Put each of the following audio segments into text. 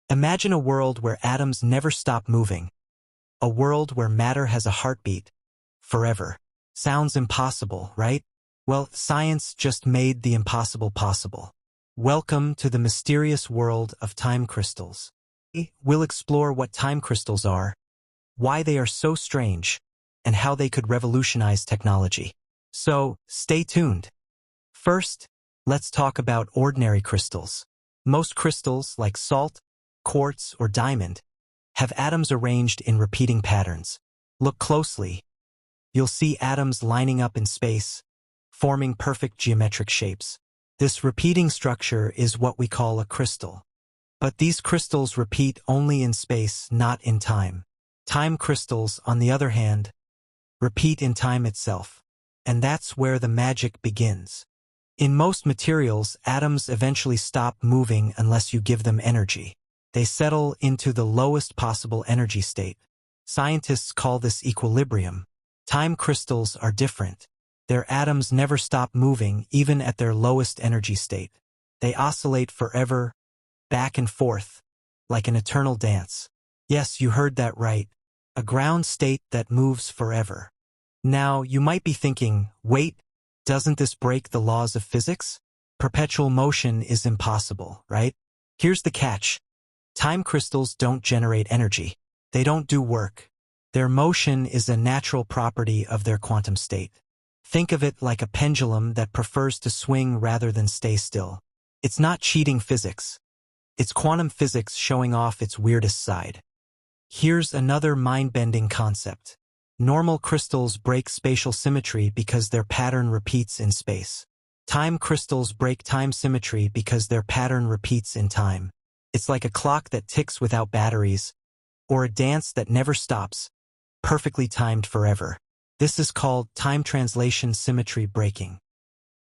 Imagine a world where atoms never stop moving. A world where matter has a heartbeat. Forever. Sounds impossible, right? Well, science just made the impossible possible. Welcome to the mysterious world of time crystals. We'll explore what time crystals are, why they are so strange, and how they could revolutionize technology. So, stay tuned. First, let's talk about ordinary crystals. Most crystals, like salt, quartz, or diamond, have atoms arranged in repeating patterns. Look closely. You'll see atoms lining up in space, forming perfect geometric shapes. This repeating structure is what we call a crystal. But these crystals repeat only in space, not in time. Time crystals, on the other hand, repeat in time itself. And that's where the magic begins. In most materials, atoms eventually stop moving unless you give them energy. They settle into the lowest possible energy state. Scientists call this equilibrium. Time crystals are different. Their atoms never stop moving, even at their lowest energy state. They oscillate forever, back and forth, like an eternal dance. Yes, you heard that right. A ground state that moves forever. Now, you might be thinking, wait, doesn't this break the laws of physics? Perpetual motion is impossible, right? Here's the catch. Time crystals don't generate energy. They don't do work. Their motion is a natural property of their quantum state. Think of it like a pendulum that prefers to swing rather than stay still. It's not cheating physics. It's quantum physics showing off its weirdest side. Here's another mind-bending concept. Normal crystals break spatial symmetry because their pattern repeats in space. Time crystals break time symmetry because their pattern repeats in time. It's like a clock that ticks without batteries, or a dance that never stops, perfectly timed forever. This is called time translation symmetry breaking.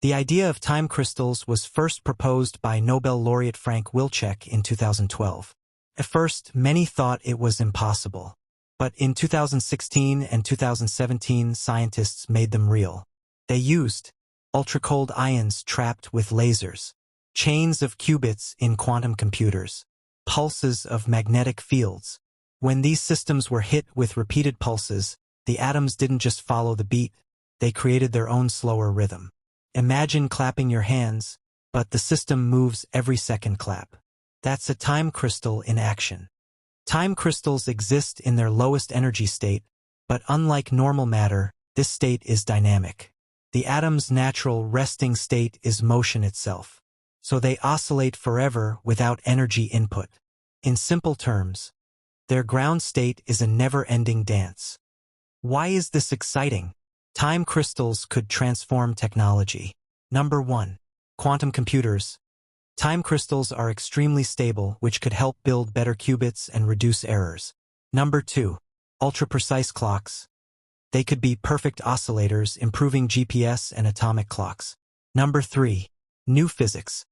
The idea of time crystals was first proposed by Nobel laureate Frank Wilczek in 2012. At first, many thought it was impossible. But in 2016 and 2017, scientists made them real. They used ultra-cold ions trapped with lasers, chains of qubits in quantum computers, pulses of magnetic fields. When these systems were hit with repeated pulses, the atoms didn't just follow the beat, they created their own slower rhythm. Imagine clapping your hands, but the system moves every second clap. That's a time crystal in action. Time crystals exist in their lowest energy state, but unlike normal matter, this state is dynamic. The atom's natural resting state is motion itself. So they oscillate forever without energy input. In simple terms, their ground state is a never-ending dance. Why is this exciting? Time crystals could transform technology. Number 1. Quantum computers. Time crystals are extremely stable, which could help build better qubits and reduce errors. Number 2. Ultra-precise clocks. They could be perfect oscillators, improving GPS and atomic clocks. Number 3. New physics.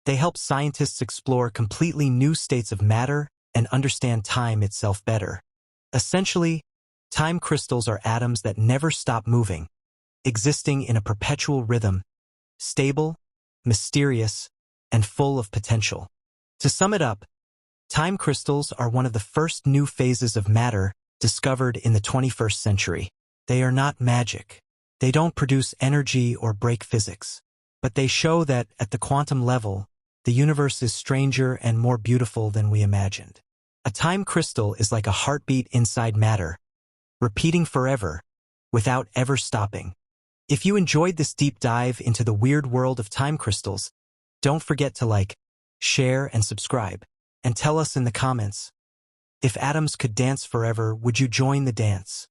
They help scientists explore completely new states of matter and understand time itself better. Essentially, time crystals are atoms that never stop moving, existing in a perpetual rhythm, stable, mysterious, and full of potential. To sum it up, time crystals are one of the first new phases of matter discovered in the 21st century. They are not magic. They don't produce energy or break physics. But they show that, at the quantum level, the universe is stranger and more beautiful than we imagined. A time crystal is like a heartbeat inside matter, repeating forever, without ever stopping. If you enjoyed this deep dive into the weird world of time crystals, don't forget to like, share, and subscribe. And tell us in the comments, if atoms could dance forever, would you join the dance?